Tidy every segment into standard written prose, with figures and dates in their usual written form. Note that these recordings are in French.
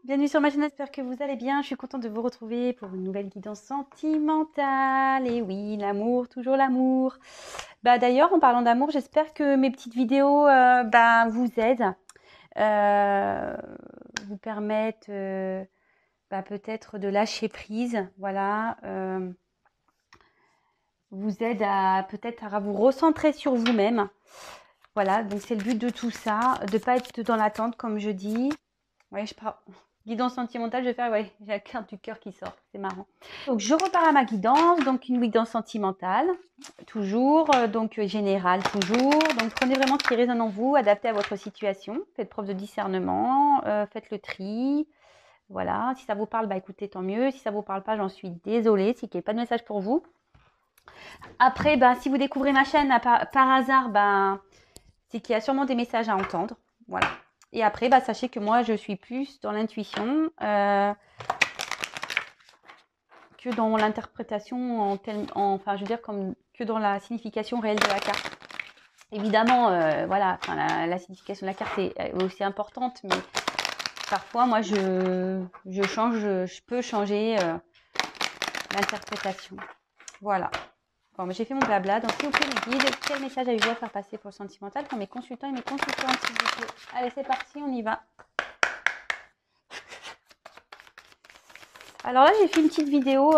Bienvenue sur ma chaîne, j'espère que vous allez bien. Je suis contente de vous retrouver pour une nouvelle guidance sentimentale. Et oui, l'amour, toujours l'amour. D'ailleurs, en parlant d'amour, j'espère que mes petites vidéos vous aident, euh, vous permettent peut-être de lâcher prise. Voilà, vous aident à peut-être à vous recentrer sur vous-même. Voilà, donc c'est le but de tout ça, de ne pas être dans l'attente, comme je dis. Ouais, je pars. Guidance sentimentale, je vais faire, ouais, j'ai la carte du cœur qui sort, c'est marrant. Donc, je repars à ma guidance, donc une guidance sentimentale, toujours, générale, toujours. Donc, prenez vraiment ce qui résonne en vous, adaptez à votre situation, faites preuve de discernement, faites le tri. Voilà, si ça vous parle, écoutez, tant mieux. Si ça vous parle pas, j'en suis désolée, c'est qu'il n'y a pas de message pour vous. Après, si vous découvrez ma chaîne par hasard, c'est qu'il y a sûrement des messages à entendre. Voilà. Et après, sachez que moi, je suis plus dans l'intuition que dans l'interprétation enfin, je veux dire, que dans la signification réelle de la carte. Évidemment, voilà, la signification de la carte est aussi importante, mais parfois, moi, je peux changer l'interprétation. Voilà. Bon, j'ai fait mon blabla. Donc, s'il vous plaît, mes guides, quel message avez-vous à faire passer pour le sentimental pour mes consultants et mes consultantes, s'il vous plaît? Allez, c'est parti, on y va. Alors là, j'ai fait une petite vidéo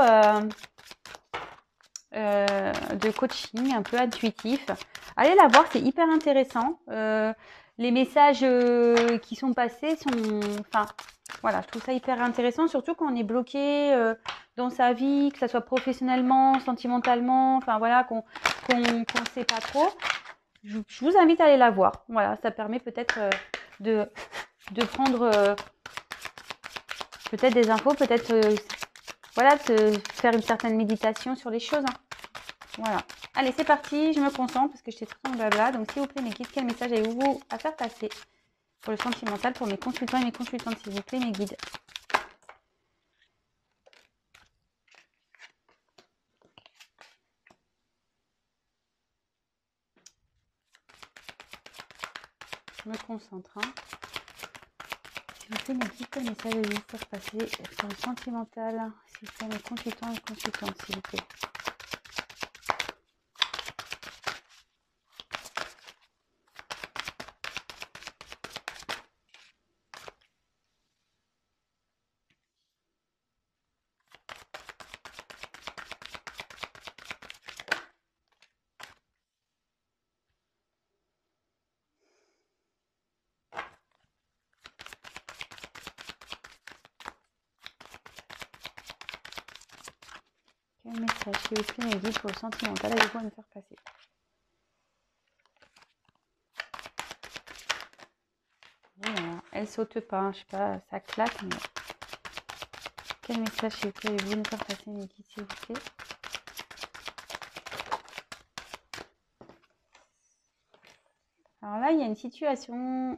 de coaching un peu intuitif. Allez la voir, c'est hyper intéressant. Les messages qui sont passés sont... Enfin, voilà, je trouve ça hyper intéressant, surtout quand on est bloqué dans sa vie, que ce soit professionnellement, sentimentalement, enfin voilà, qu'on sait pas trop. Je vous invite à aller la voir. Voilà, ça permet peut-être de prendre peut-être des infos, peut-être voilà, de faire une certaine méditation sur les choses. Hein. Voilà. Allez, c'est parti, je me concentre parce que j'étais très en blabla. Donc, s'il vous plaît, mes guides, quel message avez-vous à faire passer pour le sentimental, pour mes consultants et mes consultantes, s'il vous plaît, mes guides? Je me concentre. Hein. S'il vous plaît, mes guides, quel message avez-vous faire passer pour le sentimental, s'il vous plaît, mes consultants et consultantes, s'il vous plaît? Quel message, s'il vous plaît, mes guides, pour le sentimental, avez-vous à me faire passer? Voilà. Elle saute pas, hein, je sais pas, ça claque, mais... Quel message, s'il vous plaît, avez-vous à me faire passer, mes guides, s'il vous plaît? Alors là, il y a une situation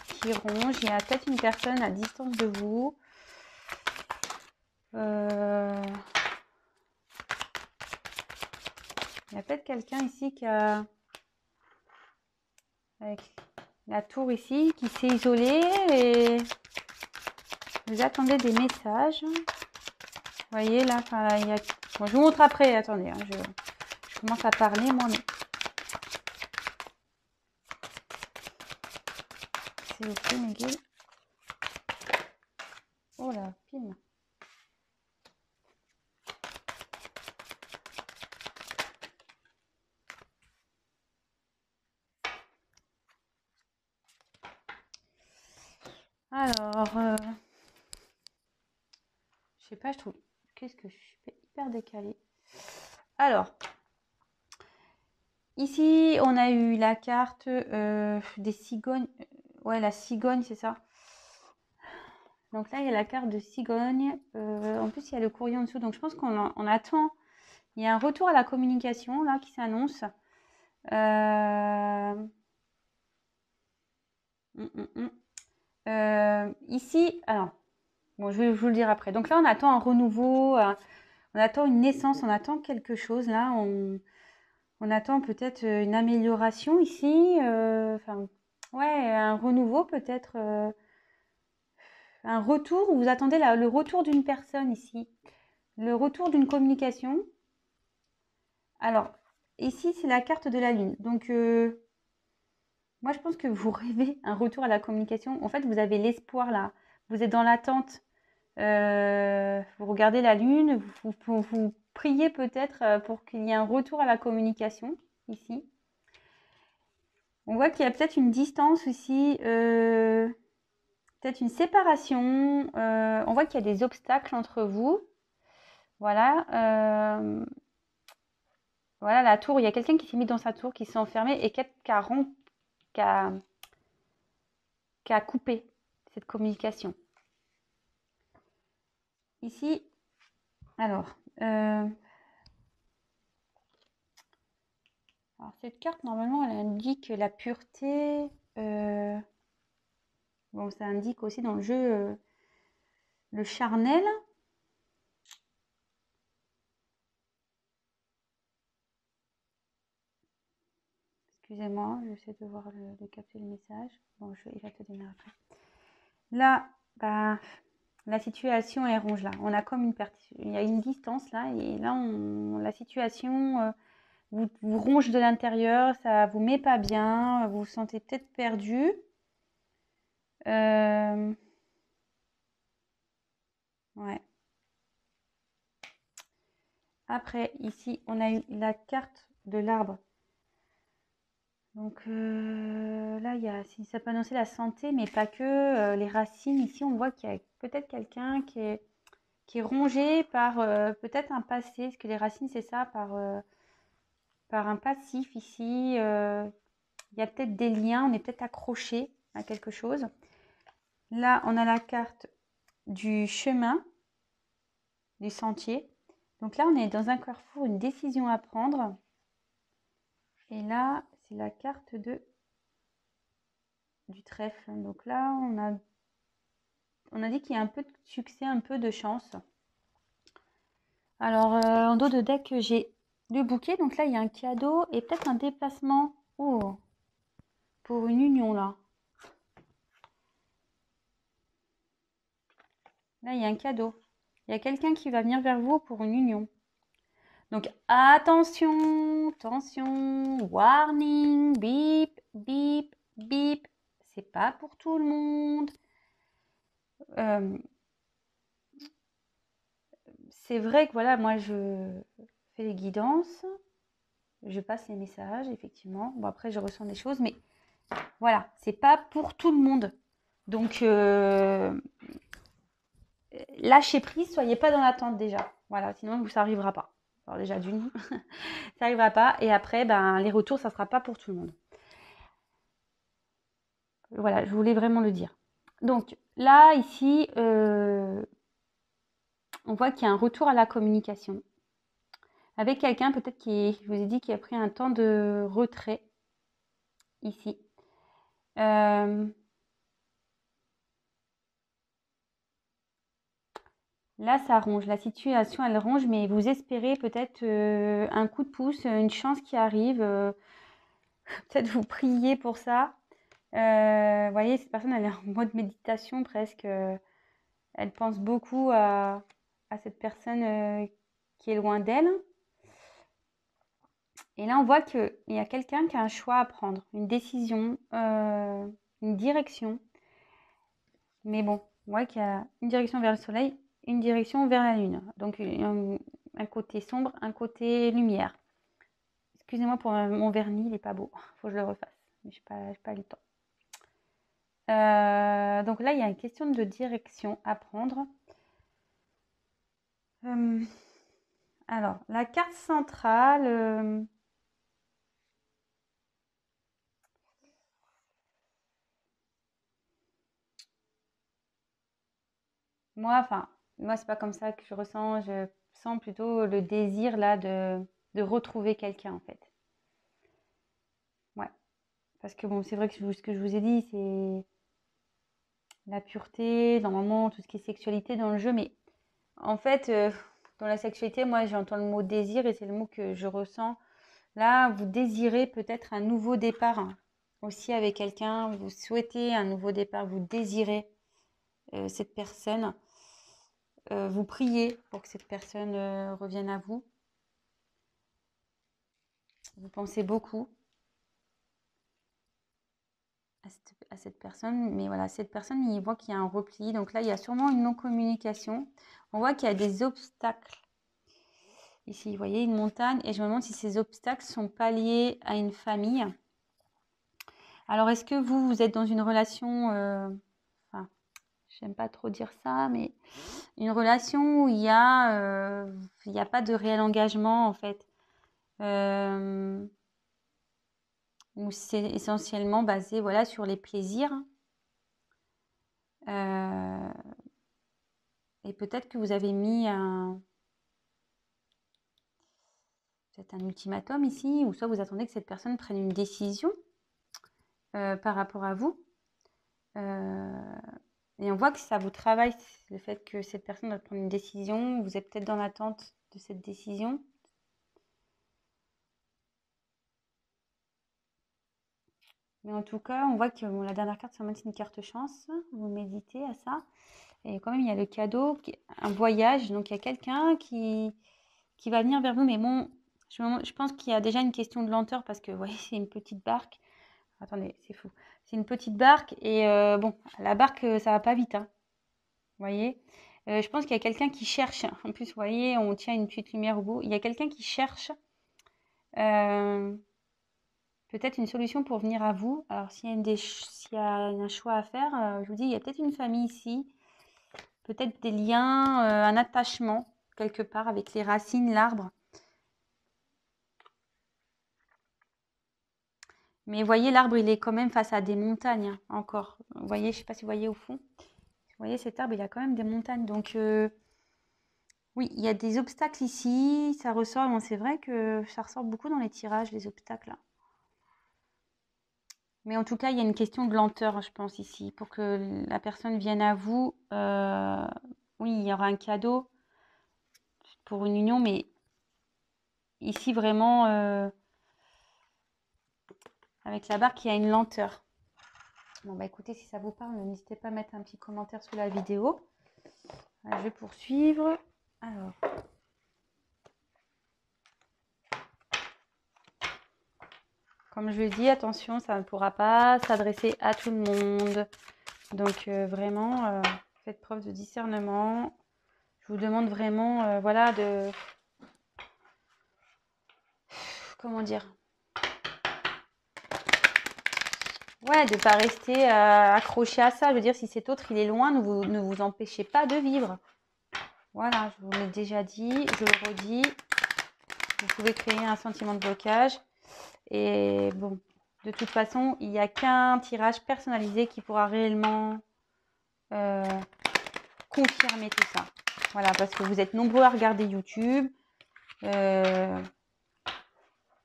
qui ronge. Il y a peut-être une personne à distance de vous. Il y a peut-être quelqu'un ici qui a, avec la tour ici, qui s'est isolé et vous attendez des messages. Vous voyez là, il y a... Bon, je vous montre après, attendez, hein, je commence à parler moi. Mais... S'il vous plaît, mes guides. Oh là, pile. Alors, je sais pas, je trouve... Qu'est-ce que je suis hyper décalée. Alors, ici, on a eu la carte des cigognes. Ouais, la cigogne, c'est ça. Donc là, il y a la carte de cigogne. En plus, il y a le courrier en dessous. Donc, je pense qu'on attend. Il y a un retour à la communication, là, qui s'annonce. Ici, alors, bon, je vais vous le dire après. Donc là, on attend un renouveau, on attend une naissance, on attend quelque chose. Là, on attend peut-être une amélioration ici. Enfin, Ouais, un renouveau peut-être, un retour, vous attendez le retour d'une personne ici, le retour d'une communication. Alors, ici, c'est la carte de la lune. Donc, moi, je pense que vous rêvez un retour à la communication. En fait, vous avez l'espoir là. Vous êtes dans l'attente. Vous regardez la lune. Vous priez peut-être pour qu'il y ait un retour à la communication ici. On voit qu'il y a peut-être une distance aussi, peut-être une séparation. On voit qu'il y a des obstacles entre vous. Voilà. Voilà la tour. Il y a quelqu'un qui s'est mis dans sa tour, qui s'est enfermé et qui a, qui a coupé cette communication. Ici, alors, cette carte, normalement, elle indique la pureté. Bon, ça indique aussi dans le jeu le charnel. Excusez-moi, j'essaie de voir de capter le message. Bon, il va te donner après. Là, bah, la situation est ronge là. On a comme il y a une distance là, et là, la situation vous ronge de l'intérieur, ça vous met pas bien, vous vous sentez peut-être perdu. Ouais. Après, ici, on a eu la carte de l'arbre. Donc là, ça peut annoncer la santé, mais pas que. Les racines, ici, on voit qu'il y a peut-être quelqu'un qui est rongé par peut-être un passé. Parce que les racines, c'est ça, par un passif ici. Il y a peut-être des liens, on est peut-être accroché à quelque chose. Là, on a la carte du chemin, du sentier. Donc là, on est dans un carrefour, une décision à prendre. Et là, c'est la carte du trèfle. Donc là, on a dit qu'il y a un peu de succès, un peu de chance. Alors, en dos de deck, j'ai le bouquet. Donc là, il y a un cadeau et peut-être un déplacement. Oh, pour une union, là. Là, il y a un cadeau. Il y a quelqu'un qui va venir vers vous pour une union. Donc, attention, attention, warning, bip, bip, bip. C'est pas pour tout le monde. C'est vrai que voilà, moi, je fais les guidances. Je passe les messages, effectivement. Bon, après, je ressens des choses, mais voilà, c'est pas pour tout le monde. Donc, lâchez prise, soyez pas dans l'attente déjà. Voilà, sinon, ça n'arrivera pas. Alors déjà, d'une, ça n'arrivera pas. Et après, ben, les retours, ça sera pas pour tout le monde. Voilà, je voulais vraiment le dire. Donc, là, ici, on voit qu'il y a un retour à la communication. Avec quelqu'un, peut-être je vous ai dit, qui a pris un temps de retrait, ici. Là, ça ronge. La situation, elle ronge, mais vous espérez peut-être un coup de pouce, une chance qui arrive. Peut-être vous priez pour ça. Vous voyez, cette personne, elle est en mode méditation presque. Elle pense beaucoup à cette personne qui est loin d'elle. Et là, on voit qu'il y a quelqu'un qui a un choix à prendre, une décision, une direction. Mais bon, on voit qu'il y a une direction vers le soleil, une direction vers la lune. Donc, un côté sombre, un côté lumière. Excusez-moi pour mon vernis, il n'est pas beau. Il faut que je le refasse. Mais je n'ai pas eu le temps. Donc là, il y a une question de direction à prendre. Alors, la carte centrale. Moi, c'est pas comme ça que je ressens. Je sens plutôt le désir là de retrouver quelqu'un en fait. Ouais. Parce que bon, c'est vrai que ce que je vous ai dit, c'est la pureté, normalement, tout ce qui est sexualité dans le jeu. Mais en fait, dans la sexualité, moi, j'entends le mot désir et c'est le mot que je ressens. Là, vous désirez peut-être un nouveau départ, hein. aussi avec quelqu'un, vous souhaitez un nouveau départ, vous désirez cette personne, vous priez pour que cette personne revienne à vous. Vous pensez beaucoup à cette personne, mais voilà, cette personne, il voit qu'il y a un repli. Donc là, il y a sûrement une non-communication. On voit qu'il y a des obstacles. Ici, vous voyez une montagne, et je me demande si ces obstacles sont pas liés à une famille. Alors, est-ce que vous êtes dans une relation, enfin, j'aime pas trop dire ça, mais une relation où il y a pas de réel engagement, en fait. Où c'est essentiellement basé, voilà, sur les plaisirs. Et peut-être que vous avez mis peut-être un ultimatum ici, ou soit vous attendez que cette personne prenne une décision par rapport à vous. Et on voit que ça vous travaille, le fait que cette personne doit prendre une décision. Vous êtes peut-être dans l'attente de cette décision. Mais en tout cas, on voit que la dernière carte, c'est une carte chance. Vous méditez à ça. Et quand même, il y a le cadeau, un voyage. Donc, il y a quelqu'un qui va venir vers vous. Mais bon, je pense qu'il y a déjà une question de lenteur parce que, vous voyez, c'est une petite barque. Attendez, c'est fou. C'est une petite barque et bon, la barque, ça va pas vite, hein. Vous voyez? Je pense qu'il y a quelqu'un qui cherche. En plus, vous voyez, on tient une petite lumière au bout. Il y a quelqu'un qui cherche peut-être une solution pour venir à vous. Alors, s'il y a un choix à faire, je vous dis, il y a peut-être une famille ici, peut-être des liens, un attachement quelque part avec les racines, l'arbre. Mais vous voyez, l'arbre, il est quand même face à des montagnes, hein, encore. Vous voyez, je ne sais pas si vous voyez au fond. Vous voyez, cet arbre, il a quand même des montagnes. Donc, oui, il y a des obstacles ici. Ça ressort. Bon, c'est vrai que ça ressort beaucoup dans les tirages, les obstacles, là. Mais en tout cas, il y a une question de lenteur, je pense, ici. Pour que la personne vienne à vous, oui, il y aura un cadeau pour une union. Mais ici, vraiment, avec la barque, il y a une lenteur. Bon, bah écoutez, si ça vous parle, n'hésitez pas à mettre un petit commentaire sous la vidéo. Je vais poursuivre. Alors, comme je l'ai dit, attention, ça ne pourra pas s'adresser à tout le monde. Donc, vraiment, faites preuve de discernement. Je vous demande vraiment, voilà, de... Comment dire? Ouais, de ne pas rester accroché à ça. Je veux dire, si cet autre, il est loin, ne vous empêchez pas de vivre. Voilà, je vous l'ai déjà dit, je le redis. Vous pouvez créer un sentiment de blocage. Et bon, de toute façon, il n'y a qu'un tirage personnalisé qui pourra réellement confirmer tout ça. Voilà, parce que vous êtes nombreux à regarder YouTube.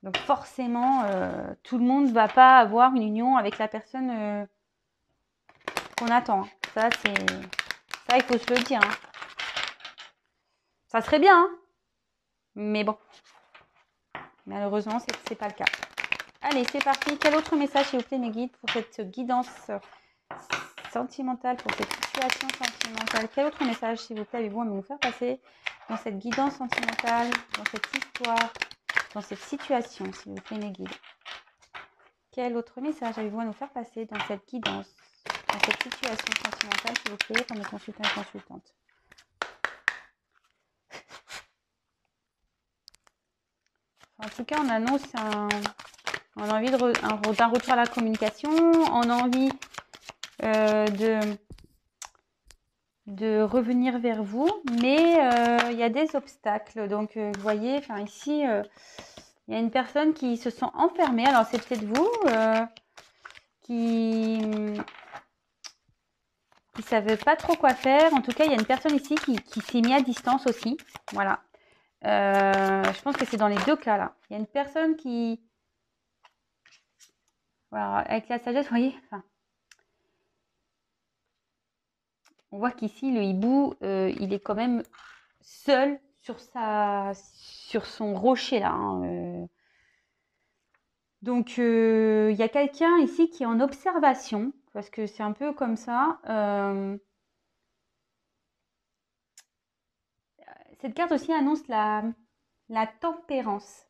Donc forcément, tout le monde ne va pas avoir une union avec la personne qu'on attend. Ça, il faut se le dire, hein. Ça serait bien, hein, mais bon. Malheureusement, c'est pas le cas. Allez, c'est parti. Quel autre message, s'il vous plaît, mes guides, pour cette guidance sentimentale, pour cette situation sentimentale? Quel autre message, s'il vous plaît, avez-vous à nous faire passer dans cette guidance sentimentale, dans cette histoire, dans cette situation, s'il vous plaît, mes guides? Quel autre message avez-vous à nous faire passer dans cette guidance, dans cette situation sentimentale, s'il vous plaît, pour mes consultants et consultantes? En tout cas, on annonce on a envie d'un retour à la communication, on a envie de revenir vers vous, mais il y a des obstacles. Donc, vous voyez, enfin ici, il y a une personne qui se sent enfermée. Alors, c'est peut-être vous qui ne savait pas trop quoi faire. En tout cas, il y a une personne ici qui s'est mise à distance aussi. Voilà. Je pense que c'est dans les deux cas là. Il y a une personne qui... Voilà, avec la sagesse, vous voyez, enfin, on voit qu'ici, le hibou, il est quand même seul sur son rocher là, hein. Donc, il y a quelqu'un ici qui est en observation, parce que c'est un peu comme ça. Cette carte aussi annonce la tempérance,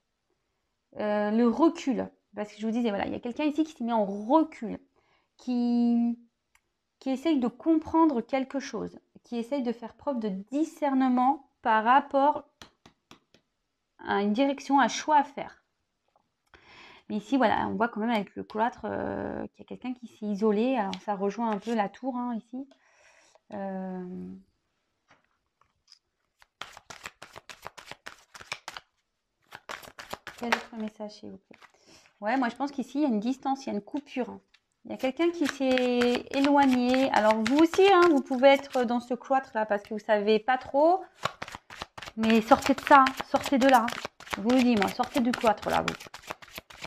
le recul. Parce que je vous disais, voilà, il y a quelqu'un ici qui s'est mis en recul, qui, qui essaye de comprendre quelque chose, qui essaye de faire preuve de discernement par rapport à une direction, un choix à faire. Mais ici, voilà, on voit quand même avec le cloître qu'il y a quelqu'un qui s'est isolé. Alors, ça rejoint un peu la tour, hein, ici. Quel autre message, s'il vous plaît? Ouais, moi, je pense qu'ici, il y a une distance, il y a une coupure. Il y a quelqu'un qui s'est éloigné. Alors, vous aussi, hein, vous pouvez être dans ce cloître-là parce que vous savez pas trop. Mais sortez de ça, sortez de là. Je vous le dis, moi, sortez du cloître, là, vous.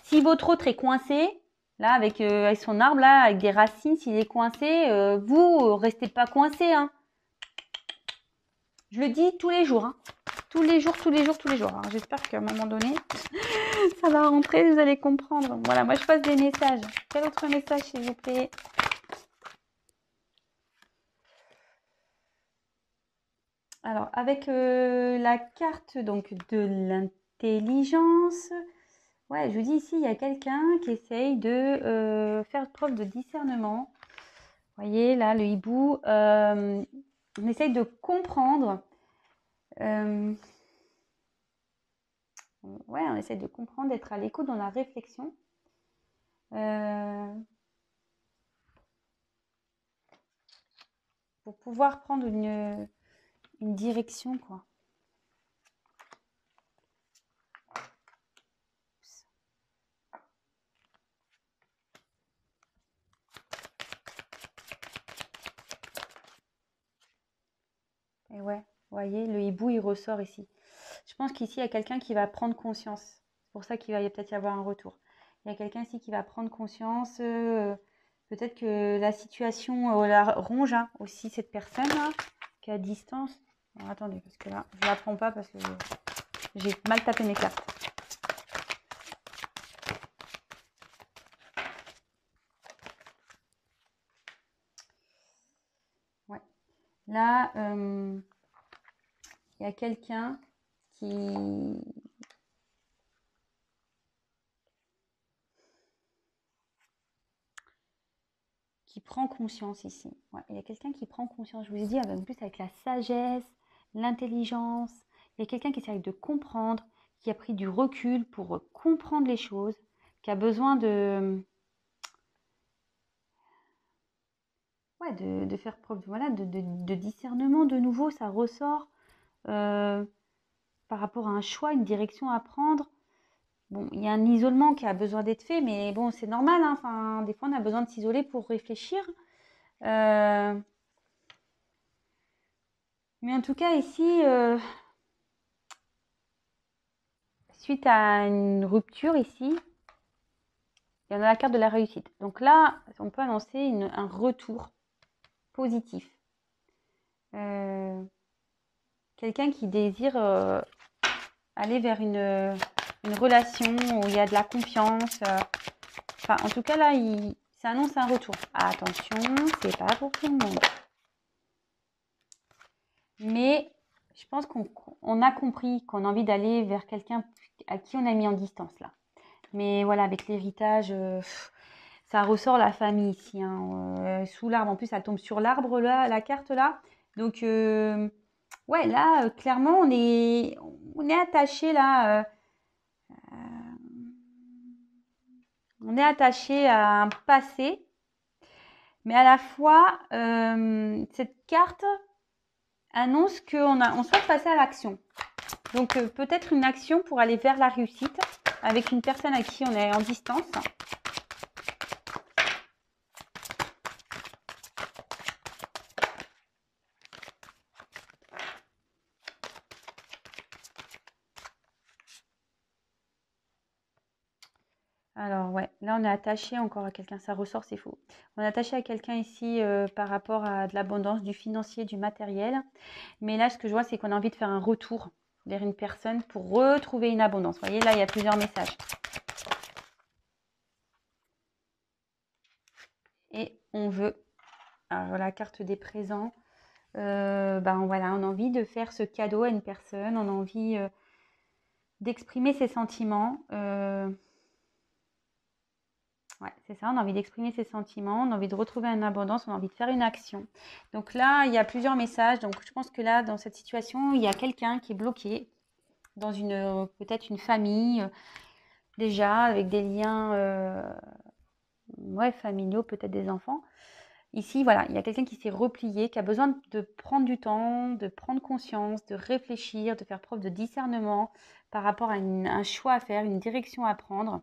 Si votre autre est coincé, là, avec son arbre, là, avec des racines, s'il est coincé, vous, restez pas coincé, hein. Je le dis tous les jours, hein. Tous les jours, tous les jours, tous les jours. Alors, j'espère qu'à un moment donné, ça va rentrer, vous allez comprendre. Voilà, moi, je passe des messages. Quel autre message, s'il vous plaît? Alors, avec la carte donc de l'intelligence, ouais, je vous dis ici, il y a quelqu'un qui essaye de faire preuve de discernement. Vous voyez, là, le hibou, on essaye de comprendre. Ouais, on essaye de comprendre, d'être à l'écoute dans la réflexion. Pour pouvoir prendre une direction, quoi. Et ouais, vous voyez, le hibou, il ressort ici. Je pense qu'ici, il y a quelqu'un qui va prendre conscience. C'est pour ça qu'il va peut-être y avoir un retour. Il y a quelqu'un ici qui va prendre conscience. Peut-être que la situation la ronge hein, aussi cette personne-là, qui est à distance. Alors, attendez, parce que là, je ne la prends pas parce que j'ai mal tapé mes cartes. Ouais. Là, il y a quelqu'un qui prend conscience ici. Ouais, il y a quelqu'un qui prend conscience. Je vous ai dit, en plus avec la sagesse, l'intelligence, il y a quelqu'un qui essaie de comprendre, qui a pris du recul pour comprendre les choses, qui a besoin ouais, de faire preuve voilà, de discernement de nouveau. Ça ressort par rapport à un choix, une direction à prendre. Bon, il y a un isolement qui a besoin d'être fait, mais bon, c'est normal. Hein. Enfin, des fois, on a besoin de s'isoler pour réfléchir. Mais en tout cas, ici, suite à une rupture ici, il y en a la carte de la réussite. Donc là, on peut annoncer un retour positif. Quelqu'un qui désire aller vers une relation où il y a de la confiance. Enfin, en tout cas, là, ça annonce un retour. Attention, c'est pas pour tout le monde. Mais je pense qu'on a compris qu'on a envie d'aller vers quelqu'un à qui on a mis en distance, là. Mais voilà, avec l'héritage, ça ressort la famille ici. Hein, sous l'arbre, en plus, ça tombe sur l'arbre, là, la carte, là. Donc, ouais, là, clairement, on est attaché, là. On est attaché à un passé. Mais à la fois, cette carte annonce on souhaite passer à l'action. Donc, peut-être une action pour aller vers la réussite avec une personne à qui on est en distance. Alors, ouais, là, on est attaché encore à quelqu'un. Ça ressort, c'est faux. On est attaché à quelqu'un ici par rapport à de l'abondance, du financier, du matériel. Mais là, ce que je vois, c'est qu'on a envie de faire un retour vers une personne pour retrouver une abondance. Vous voyez, là, il y a plusieurs messages. et on veut. Alors, la carte des présents. Ben voilà, on a envie de faire ce cadeau à une personne, on a envie d'exprimer ses sentiments. Ouais, c'est ça, on a envie d'exprimer ses sentiments, on a envie de retrouver une abondance, on a envie de faire une action. Donc là, il y a plusieurs messages. Donc je pense que là, dans cette situation, il y a quelqu'un qui est bloqué dans peut-être une famille, déjà, avec des liens ouais, familiaux, peut-être des enfants. Ici, voilà, il y a quelqu'un qui s'est replié, qui a besoin de prendre du temps, de prendre conscience, de réfléchir, de faire preuve de discernement par rapport à un choix à faire, une direction à prendre.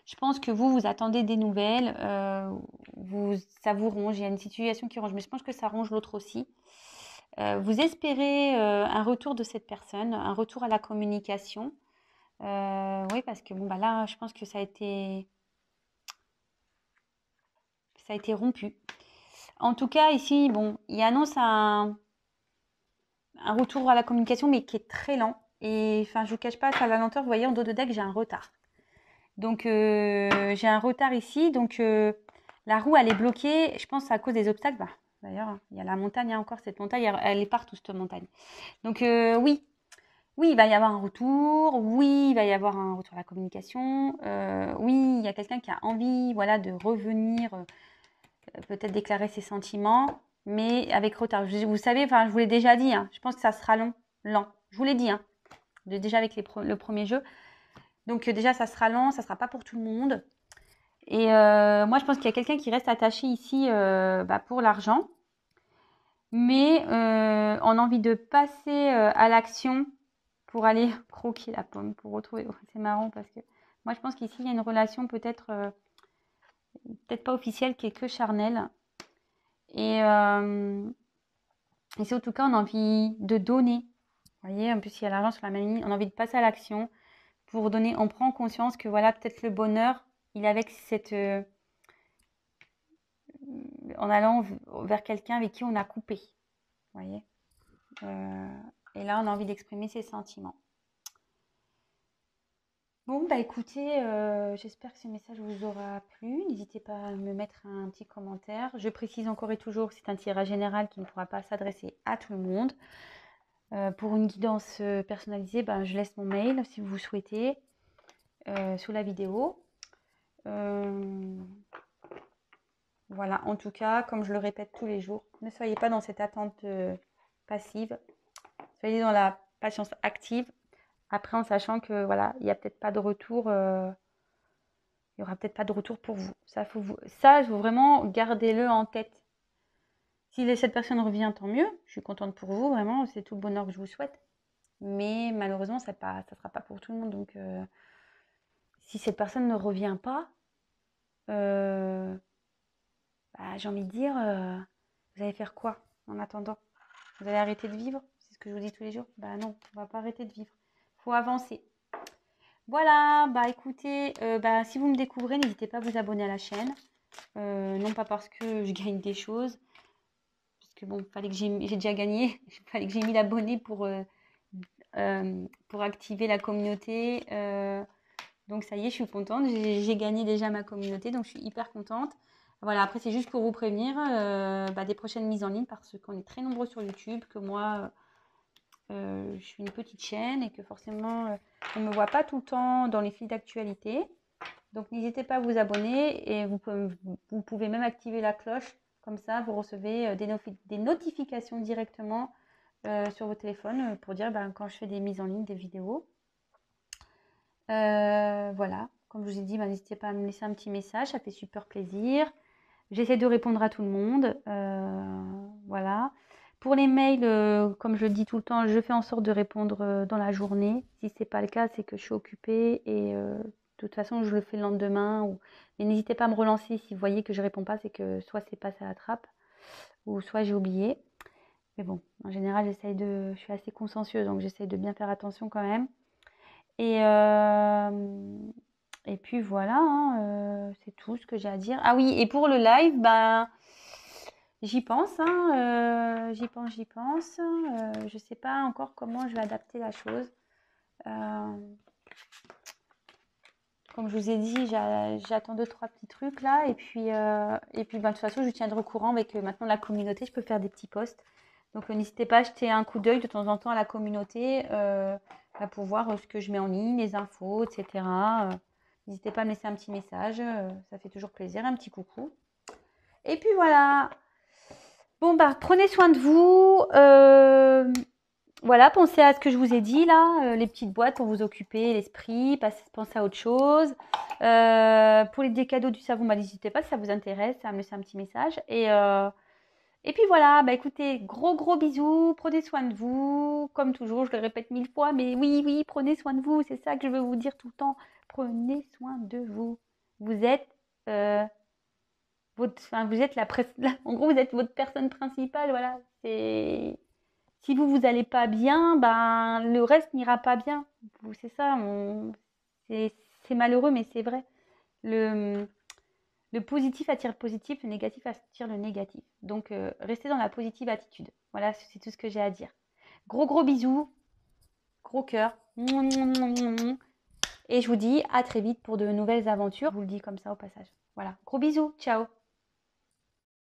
Je pense que vous attendez des nouvelles, ça vous ronge, il y a une situation qui ronge, mais je pense que ça ronge l'autre aussi. Vous espérez un retour de cette personne, un retour à la communication. Oui, parce que bon, bah là, je pense que ça a été rompu. En tout cas, ici, bon, il annonce un retour à la communication, mais qui est très lent. Et enfin, je ne vous cache pas, à la lenteur, vous voyez, en dos de deck, j'ai un retard. Donc, j'ai un retard ici. Donc, la roue, elle est bloquée, je pense, à cause des obstacles. Bah, d'ailleurs, il y a la montagne, il y a encore cette montagne, elle est partout, cette montagne. Donc, oui, il va y avoir un retour. Oui, il va y avoir un retour à la communication. Oui, il y a quelqu'un qui a envie, voilà, de revenir, peut-être déclarer ses sentiments, mais avec retard. Vous savez, enfin, je vous l'ai déjà dit, hein, je pense que ça sera lent. Je vous l'ai dit, hein, déjà avec le premier jeu. Donc déjà, ça sera lent, ça sera pas pour tout le monde. Et moi, je pense qu'il y a quelqu'un qui reste attaché ici pour l'argent, mais on a envie de passer à l'action pour aller croquer la pomme, pour retrouver. C'est marrant parce que moi, je pense qu'ici, il y a une relation peut-être pas officielle, qui est que charnelle. Et c'est en tout cas, on a envie de donner. Vous voyez, en plus, il y a l'argent sur la main, on a envie de passer à l'action pour donner. On prend conscience que voilà, peut-être le bonheur, il est avec cette. En allant vers quelqu'un avec qui on a coupé. Vous voyez, et là, on a envie d'exprimer ses sentiments. Bon, bah écoutez, j'espère que ce message vous aura plu. N'hésitez pas à me mettre un petit commentaire. Je précise encore et toujours que c'est un tirage général qui ne pourra pas s'adresser à tout le monde. Pour une guidance personnalisée, ben, je laisse mon mail si vous souhaitez sous la vidéo. Voilà, en tout cas, comme je le répète tous les jours, ne soyez pas dans cette attente passive. Soyez dans la patience active. Après, en sachant que voilà, il n'y a peut-être pas de retour. Il y aura peut-être pas de retour pour vous. Ça, faut vraiment gardez-le en tête. Si cette personne revient, tant mieux. Je suis contente pour vous, vraiment. C'est tout le bonheur que je vous souhaite. Mais malheureusement, ça ne sera pas pour tout le monde. Donc, si cette personne ne revient pas, j'ai envie de dire, vous allez faire quoi en attendant? Vous allez arrêter de vivre? C'est ce que je vous dis tous les jours. Bah non, on va pas arrêter de vivre. Il faut avancer. Voilà, bah écoutez, si vous me découvrez, n'hésitez pas à vous abonner à la chaîne. Non pas parce que je gagne des choses, parce que bon, fallait que j'ai déjà gagné, il fallait que j'ai mis l'abonné pour activer la communauté. Donc ça y est, je suis contente, j'ai gagné déjà ma communauté, donc je suis hyper contente. Voilà, après c'est juste pour vous prévenir des prochaines mises en ligne, parce qu'on est très nombreux sur YouTube, que moi je suis une petite chaîne et que forcément on ne me voit pas tout le temps dans les fils d'actualité. Donc n'hésitez pas à vous abonner et vous pouvez même activer la cloche, comme ça vous recevez des notifications directement sur vos téléphones pour dire quand je fais des mises en ligne, des vidéos. Voilà, comme je vous ai dit, n'hésitez pas à me laisser un petit message, ça fait super plaisir. J'essaie de répondre à tout le monde. Voilà. Pour les mails, comme je le dis tout le temps, je fais en sorte de répondre dans la journée. Si ce n'est pas le cas, c'est que je suis occupée et de toute façon, je le fais le lendemain. Mais n'hésitez pas à me relancer si vous voyez que je ne réponds pas, c'est que soit c'est passé à la trappe ou soit j'ai oublié. Mais bon, en général, je suis assez consciencieuse, donc j'essaie de bien faire attention quand même. Et puis voilà, hein, c'est tout ce que j'ai à dire. Ah oui, et pour le live, j'y pense, hein, j'y pense. Je ne sais pas encore comment je vais adapter la chose. Quand comme je vous ai dit, j'attends 2-3 petits trucs là. Et puis, ben, de toute façon, je tiendrai au courant avec maintenant la communauté. Je peux faire des petits posts. Donc, n'hésitez pas à jeter un coup d'œil de temps en temps à la communauté pour voir ce que je mets en ligne, les infos, etc. N'hésitez pas à me laisser un petit message. Ça fait toujours plaisir. Un petit coucou. Et puis voilà. Bon, bah, prenez soin de vous. Voilà, pensez à ce que je vous ai dit là, les petites boîtes pour vous occuper l'esprit, pensez à autre chose. Pour des cadeaux du savon, bah, n'hésitez pas si ça vous intéresse à me laisser un petit message. Et puis voilà, bah écoutez, gros bisous, prenez soin de vous, comme toujours, je le répète 1000 fois, mais oui, prenez soin de vous, c'est ça que je veux vous dire tout le temps. Prenez soin de vous. Vous êtes vous êtes en gros, vous êtes votre personne principale, voilà. Si vous allez pas bien, ben le reste n'ira pas bien. C'est ça, c'est malheureux, mais c'est vrai. Le, le positif attire le positif, le négatif attire le négatif. Donc, restez dans la positive attitude. Voilà, c'est tout ce que j'ai à dire. Gros bisous, gros cœur. Et je vous dis à très vite pour de nouvelles aventures. Je vous le dis comme ça au passage. Voilà, gros bisous, ciao.